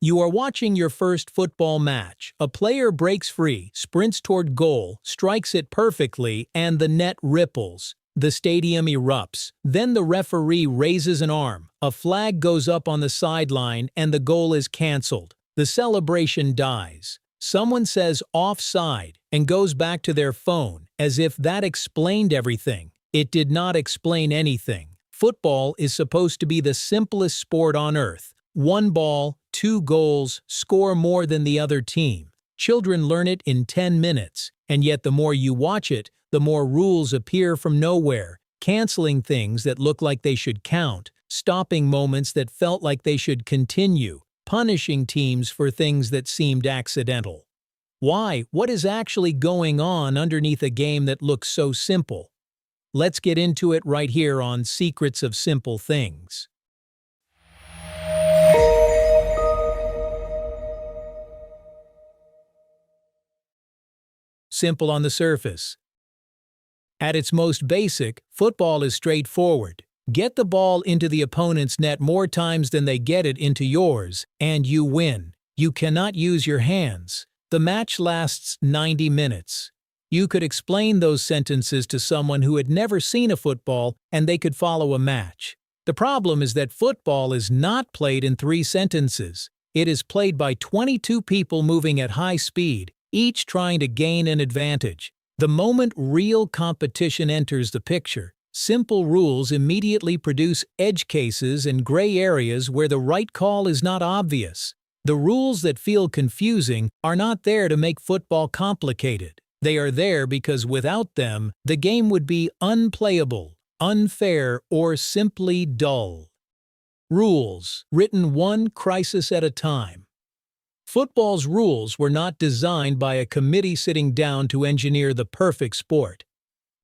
You are watching your first football match. A player breaks free, sprints toward goal, strikes it perfectly, and the net ripples. The stadium erupts. Then the referee raises an arm. A flag goes up on the sideline and the goal is cancelled. The celebration dies. Someone says offside and goes back to their phone, as if that explained everything. It did not explain anything. Football is supposed to be the simplest sport on earth. One ball, 2 goals, score more than the other team. Children learn it in 10 minutes, and yet the more you watch it, the more rules appear from nowhere, canceling things that look like they should count, stopping moments that felt like they should continue, punishing teams for things that seemed accidental. Why? What is actually going on underneath a game that looks so simple? Let's get into it right here on Secrets of Simple Things. Simple on the surface. At its most basic, football is straightforward. Get the ball into the opponent's net more times than they get it into yours, and you win. You cannot use your hands. The match lasts 90 minutes. You could explain those sentences to someone who had never seen a football, and they could follow a match. The problem is that football is not played in 3 sentences. It is played by 22 people moving at high speed, each trying to gain an advantage. The moment real competition enters the picture, simple rules immediately produce edge cases and gray areas where the right call is not obvious. The rules that feel confusing are not there to make football complicated. They are there because without them, the game would be unplayable, unfair, or simply dull. Rules, written one crisis at a time. Football's rules were not designed by a committee sitting down to engineer the perfect sport.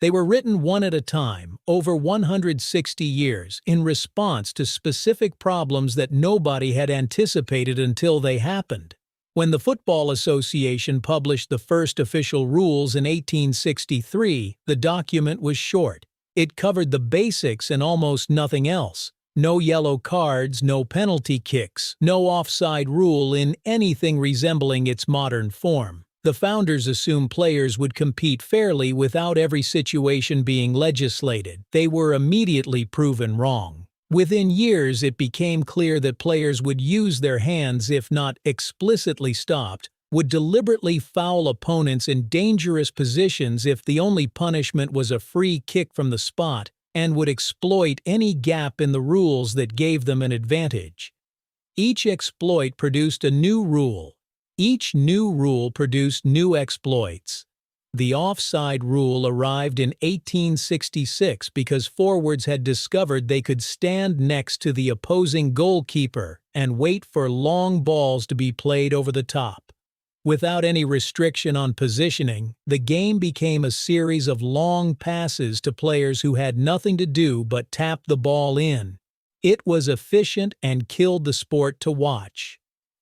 They were written one at a time, over 160 years, in response to specific problems that nobody had anticipated until they happened. When the Football Association published the first official rules in 1863, the document was short. It covered the basics and almost nothing else. No yellow cards, no penalty kicks, no offside rule in anything resembling its modern form. The founders assumed players would compete fairly without every situation being legislated. They were immediately proven wrong. Within years, it became clear that players would use their hands if not explicitly stopped, would deliberately foul opponents in dangerous positions if the only punishment was a free kick from the spot, and would exploit any gap in the rules that gave them an advantage. Each exploit produced a new rule. Each new rule produced new exploits. The offside rule arrived in 1866 because forwards had discovered they could stand next to the opposing goalkeeper and wait for long balls to be played over the top. Without any restriction on positioning, the game became a series of long passes to players who had nothing to do but tap the ball in. It was efficient and killed the sport to watch.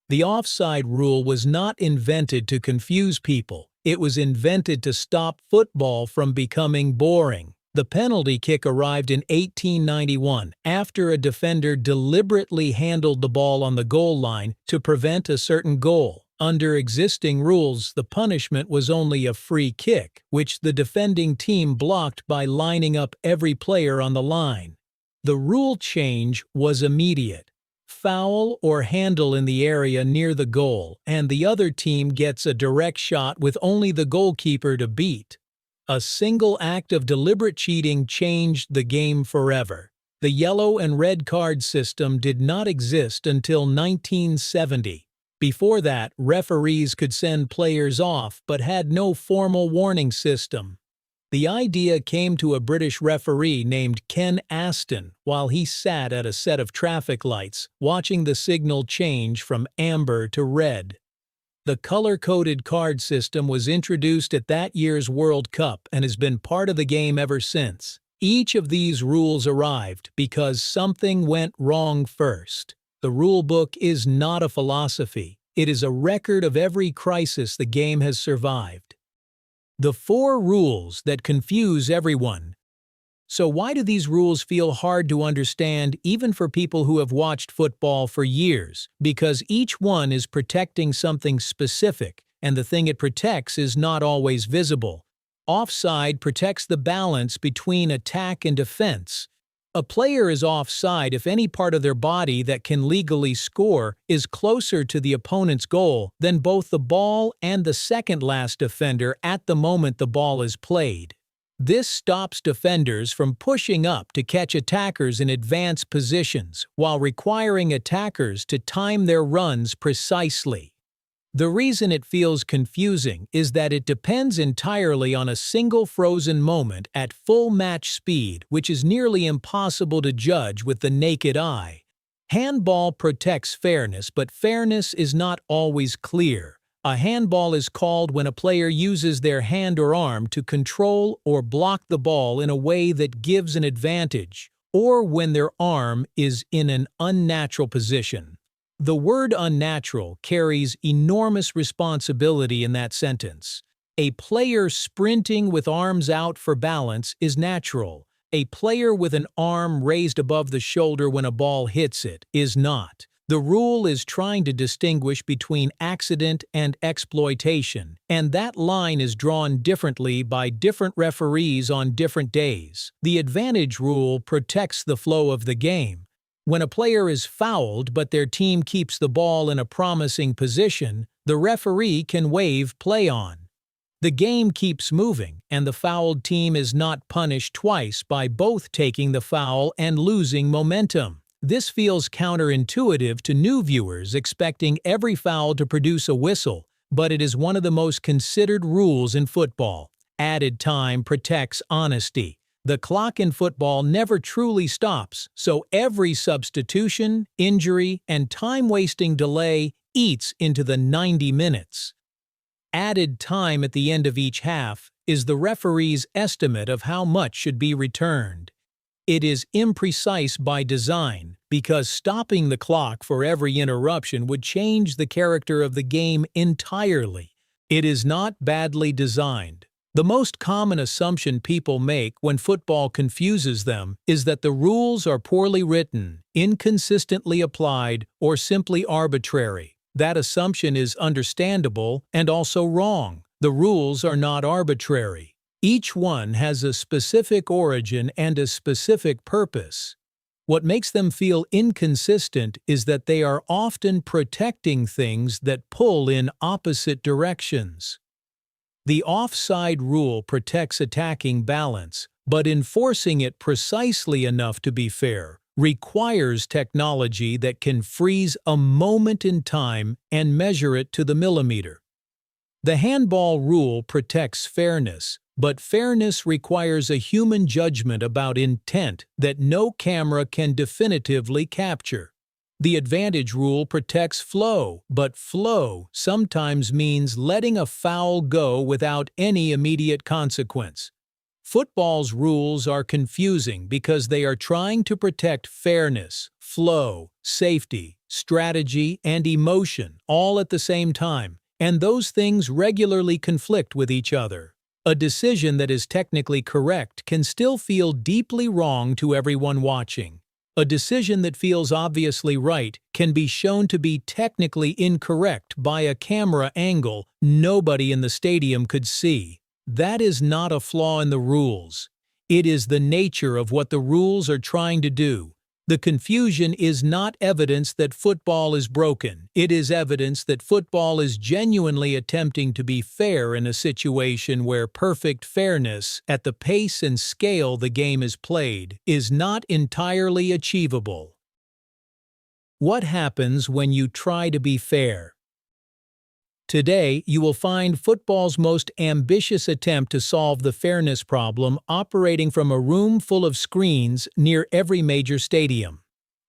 The offside rule was not invented to confuse people. It was invented to stop football from becoming boring. The penalty kick arrived in 1891 after a defender deliberately handled the ball on the goal line to prevent a certain goal. Under existing rules, the punishment was only a free kick, which the defending team blocked by lining up every player on the line. The rule change was immediate. Foul or handle in the area near the goal, and the other team gets a direct shot with only the goalkeeper to beat. A single act of deliberate cheating changed the game forever. The yellow and red card system did not exist until 1970. Before that, referees could send players off but had no formal warning system. The idea came to a British referee named Ken Aston while he sat at a set of traffic lights, watching the signal change from amber to red. The color-coded card system was introduced at that year's World Cup and has been part of the game ever since. Each of these rules arrived because something went wrong first. The rule book is not a philosophy. It is a record of every crisis the game has survived. The 4 rules that confuse everyone. So why do these rules feel hard to understand even for people who have watched football for years? Because each one is protecting something specific, and the thing it protects is not always visible. Offside protects the balance between attack and defense. A player is offside if any part of their body that can legally score is closer to the opponent's goal than both the ball and the second-last defender at the moment the ball is played. This stops defenders from pushing up to catch attackers in advanced positions, while requiring attackers to time their runs precisely. The reason it feels confusing is that it depends entirely on a single frozen moment at full match speed, which is nearly impossible to judge with the naked eye. Handball protects fairness, but fairness is not always clear. A handball is called when a player uses their hand or arm to control or block the ball in a way that gives an advantage, or when their arm is in an unnatural position. The word unnatural carries enormous responsibility in that sentence. A player sprinting with arms out for balance is natural. A player with an arm raised above the shoulder when a ball hits it is not. The rule is trying to distinguish between accident and exploitation, and that line is drawn differently by different referees on different days. The advantage rule protects the flow of the game. When a player is fouled but their team keeps the ball in a promising position, the referee can wave play on. The game keeps moving, and the fouled team is not punished twice by both taking the foul and losing momentum. This feels counterintuitive to new viewers expecting every foul to produce a whistle, but it is one of the most considered rules in football. Added time protects honesty. The clock in football never truly stops, so every substitution, injury, and time-wasting delay eats into the 90 minutes. Added time at the end of each half is the referee's estimate of how much should be returned. It is imprecise by design, because stopping the clock for every interruption would change the character of the game entirely. It is not badly designed. The most common assumption people make when football confuses them is that the rules are poorly written, inconsistently applied, or simply arbitrary. That assumption is understandable and also wrong. The rules are not arbitrary. Each one has a specific origin and a specific purpose. What makes them feel inconsistent is that they are often protecting things that pull in opposite directions. The offside rule protects attacking balance, but enforcing it precisely enough to be fair requires technology that can freeze a moment in time and measure it to the millimeter. The handball rule protects fairness, but fairness requires a human judgment about intent that no camera can definitively capture. The advantage rule protects flow, but flow sometimes means letting a foul go without any immediate consequence. Football's rules are confusing because they are trying to protect fairness, flow, safety, strategy, and emotion all at the same time, and those things regularly conflict with each other. A decision that is technically correct can still feel deeply wrong to everyone watching. A decision that feels obviously right can be shown to be technically incorrect by a camera angle nobody in the stadium could see. That is not a flaw in the rules. It is the nature of what the rules are trying to do. The confusion is not evidence that football is broken. It is evidence that football is genuinely attempting to be fair in a situation where perfect fairness, at the pace and scale the game is played, is not entirely achievable. What happens when you try to be fair? Today, you will find football's most ambitious attempt to solve the fairness problem operating from a room full of screens near every major stadium.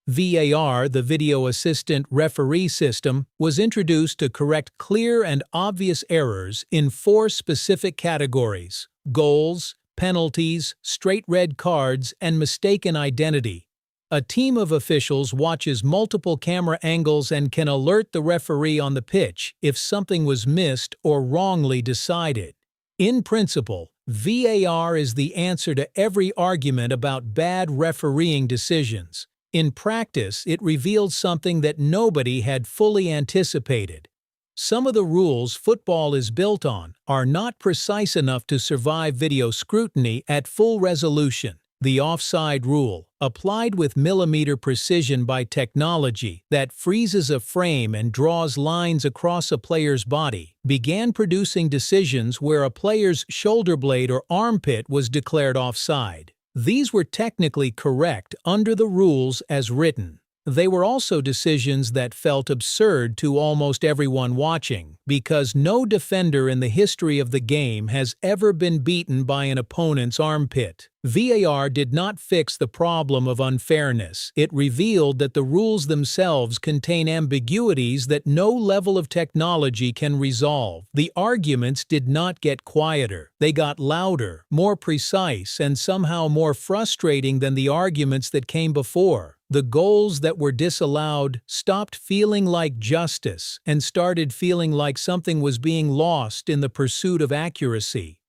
VAR, the Video Assistant Referee System, was introduced to correct clear and obvious errors in 4 specific categories: goals, penalties, straight red cards, and mistaken identity. A team of officials watches multiple camera angles and can alert the referee on the pitch if something was missed or wrongly decided. In principle, VAR is the answer to every argument about bad refereeing decisions. In practice, it revealed something that nobody had fully anticipated. Some of the rules football is built on are not precise enough to survive video scrutiny at full resolution. The offside rule, applied with millimeter precision by technology that freezes a frame and draws lines across a player's body, began producing decisions where a player's shoulder blade or armpit was declared offside. These were technically correct under the rules as written. They were also decisions that felt absurd to almost everyone watching, because no defender in the history of the game has ever been beaten by an opponent's armpit. VAR did not fix the problem of unfairness. It revealed that the rules themselves contain ambiguities that no level of technology can resolve. The arguments did not get quieter. They got louder, more precise, and somehow more frustrating than the arguments that came before. The goals that were disallowed stopped feeling like justice and started feeling like something was being lost in the pursuit of accuracy.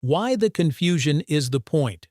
Why the confusion is the point.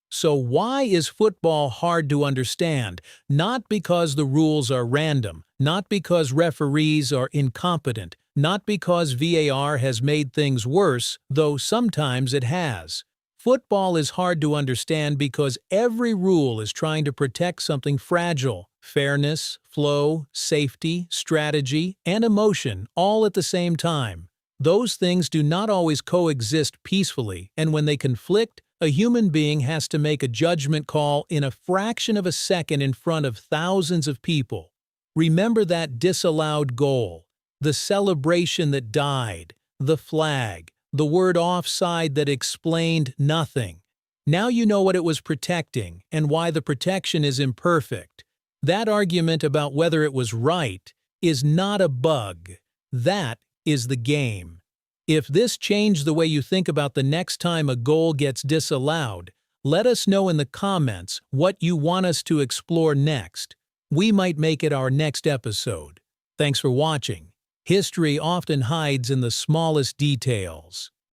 So why is football hard to understand? Not because the rules are random, not because referees are incompetent, not because VAR has made things worse, though sometimes it has. Football is hard to understand because every rule is trying to protect something fragile: fairness, flow, safety, strategy, and emotion, all at the same time. Those things do not always coexist peacefully, and when they conflict, a human being has to make a judgment call in a fraction of a second in front of thousands of people. Remember that disallowed goal, the celebration that died, the flag, the word offside that explained nothing. Now you know what it was protecting and why the protection is imperfect. That argument about whether it was right is not a bug. That is the game. If this changed the way you think about the next time a goal gets disallowed, let us know in the comments what you want us to explore next. We might make it our next episode. Thanks for watching. History often hides in the smallest details.